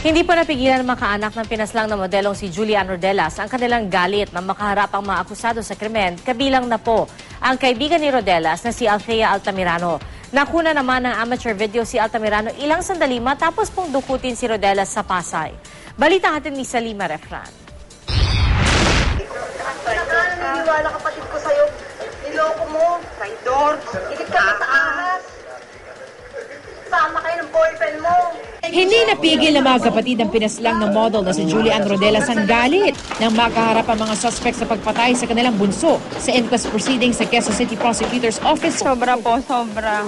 Hindi pa napigilan ng mga kaanak ng pinaslang na modelong si Julian Rodelas ang kanilang galit na makaharap ang mga akusado sa krimen, kabilang na po ang kaibigan ni Rodelas na si Althea Altamirano. Nakuna naman ng amateur video si Altamirano ilang sandali matapos pong dukutin si Rodelas sa Pasay. Balita natin ni Salima Refran. Naniniwala kapatid ko sa'yo. Niloko mo. Traidor. Ikit ka pa sa ahas. Sama kayo ng boyfriend mo. Hindi napigil ng mga kapatid ang pinaslang ng model na si Julian Rodelas ang galit nang makaharap ang mga suspect sa pagpatay sa kanilang bunso sa inquest proceedings sa Quezon City Prosecutor's Office. Sobra po, sobra.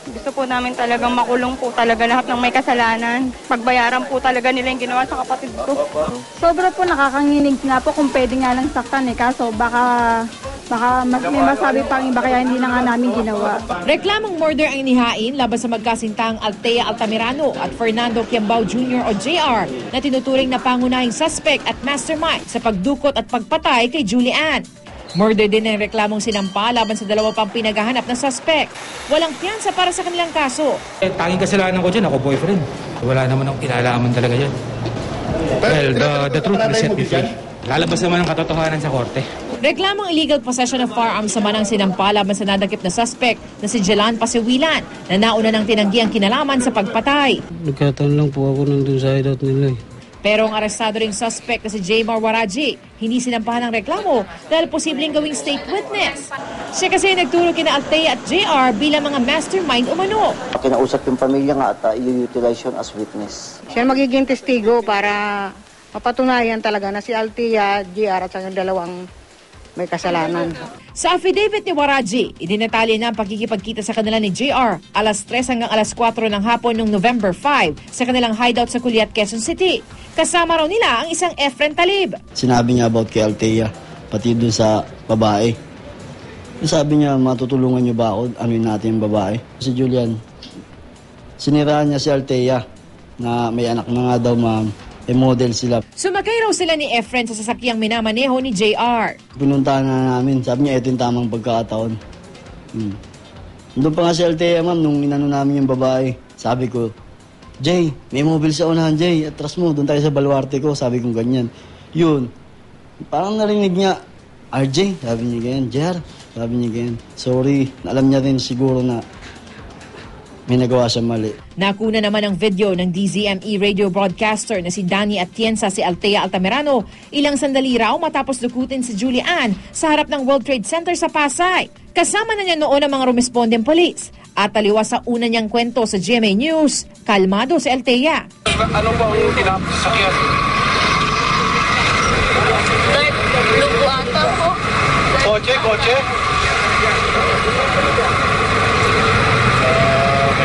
Gusto po namin talagang makulong po talaga lahat ng may kasalanan. Pagbayaran po talaga nila yung ginawa sa kapatid ko. Sobra po nakakanginig nga po kung pwede nga lang saktan kaso baka may masabi pang iba kaya hindi na nga namin ginawa. Reklamong murder ang inihain laban sa magkasintang Althea Altamirano at Fernando Quiambao Jr. o JR na tinuturing na pangunahing suspect at mastermind sa pagdukot at pagpatay kay Julian. Murder din ang reklamong sinampa laban sa dalawa pang pinaghahanap na suspect. Walang piyansa para sa kanilang kaso. Tanging kasalanan ko dyan, ako boyfriend. Wala naman akong kinalaman talaga dyan. Well, the truth will set me free. Lalabas naman ang katotohanan sa korte. Reklamong illegal possession of firearms naman ang sinampa laban sa nadakip na suspect na si Jelan Pasiwilan na nauna ng tinanggi ang kinalaman sa pagpatay. Nagkataon lang po ako nandun sa hideout nila eh. Pero ang arestado ring suspect na si Jaymar Waraji, hindi sinampahan ng reklamo dahil posibleng gawing state witness. Siya kasi nagturo kina Althea at JR bilang mga mastermind umano. Kinausap yung pamilya nga at i-utilize yun as witness. Siya magiging testigo para mapatunayan talaga na si Althea, JR at yung dalawang may kasalanan. Sa affidavit ni Waraji, idinatali na ang pagkikipagkita sa kanila ni JR alas 3 hanggang alas 4 ng hapon noong November 5 sa kanilang hideout sa Culiat, Quezon City. Kasama raw nila ang isang Efren Talib. Sinabi niya about kay Althea, pati dun sa babae. Sabi niya, matutulungan niyo ba ako? Anuin natin yung babae. Si Julian, siniraan niya si Althea na may anak na nga daw, ma'am. Model sila. Sumakay raw sila ni Efren sa sasakyang minamaneho ni JR. Pinuntahan na namin. Sabi niya, ito yung tamang pagkakataon. Doon pa nga si Althea, ma'am, nung inano namin yung babae. Sabi ko, Jay, may mobile sa unahan, Jay. Atras mo, doon tayo sa baluarte ko. Sabi ko ganyan. Yun. Parang narinig niya, RJ, sabi niya ganyan. JR, sabi niya ganyan. Sorry, alam niya rin siguro na may nagawa siya mali. Nakuna naman ang video ng DZME radio broadcaster na si Danny Atienza si Althea Altamirano ilang sandali raw matapos dukutin si Julian sa harap ng World Trade Center sa Pasay. Kasama na niya noon ang mga rumespondeng polis. At taliwas sa una niyang kwento sa GMA News, kalmado si Althea. Ano ba ang tinapasakyan? Lupo ata po. Kotse?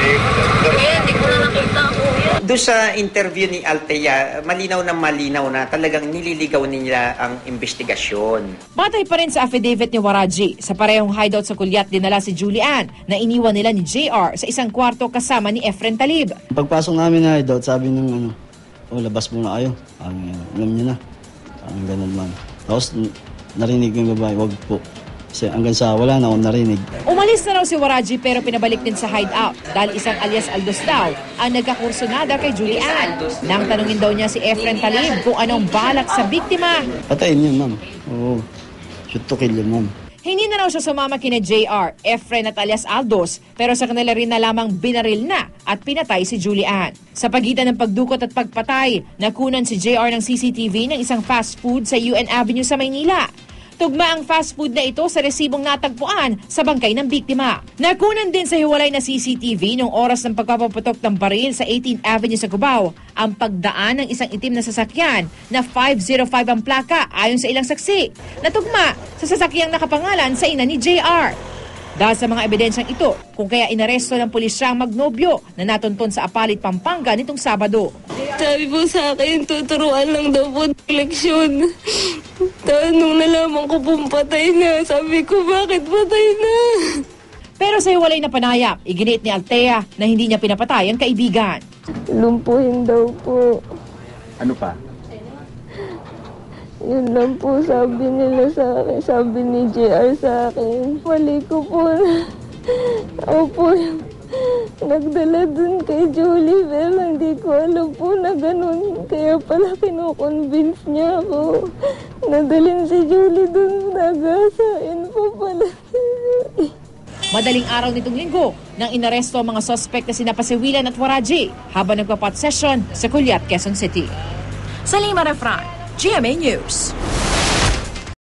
Hindi ko na nakita ko yun. Doon sa interview ni Althea, malinaw na talagang nililigaw nila ang investigasyon. Batay pa rin sa affidavit ni Waraji, sa parehong hideout sa Culiat dinala si Julian na iniwan nila ni JR sa isang kwarto kasama ni Efren Talib. Pagpasok namin na hideout, sabi ng labas muna kayo. Alam niyo na. Parang ganun man. Tapos narinig yung babae, wag po. Kasi hanggang sa wala na akong narinig. Umalis na raw si Waraji pero pinabalik din sa hideout dahil isang alias Aldos daw ang nagkakursunada kay Julian. Nang tanungin daw niya si Efren Talib kung anong balak sa biktima. Patayin yun, ma'am. Oo. Shoot to kill yun, ma'am. Hindi na raw siya sumama kina JR, Efren at alias Aldos pero sa kanila rin na lamang binaril na at pinatay si Julian. Sa pagitan ng pagdukot at pagpatay, nakunan si JR ng CCTV ng isang fast food sa UN Avenue sa Maynila. Tugma ang fast food na ito sa resibong natagpuan sa bangkay ng biktima. Nakunan din sa hiwalay na CCTV noong oras ng pagpapaputok ng baril sa 18th Avenue sa Cubao ang pagdaan ng isang itim na sasakyan na 505 ang plaka ayon sa ilang saksi. Natugma sa sasakyang nakapangalan sa ina ni JR. Dahil sa mga ebidensyang ito, kung kaya inaresto ng pulisya ang magnobyo na natunton sa Apalit, Pampanga nitong Sabado. Sabi po sa akin, tuturuan lang daw po eleksyon. Tapos nung nalaman ko pong patay na, sabi ko, bakit patay na? Pero sa hiwalay na panayam, iginit ni Althea na hindi niya pinapatay ang kaibigan. Lumpuhin daw po. Ano pa? Yun lang po sabi nila sa akin, sabi ni JR sa akin. Mali ko po. Ako po nagdala dun kay Julie, pero hindi ko alam po na ganun. Kaya pala kinukonvince niya ako. Nadalhin si Julie dun, nagasain pa pala. Madaling araw nitong linggo nang inaresto ang mga suspect na sina Pasiwilan at Waraji habang nagpa-pot session sa Culiat, Quezon City. Salima Refran, GMA News.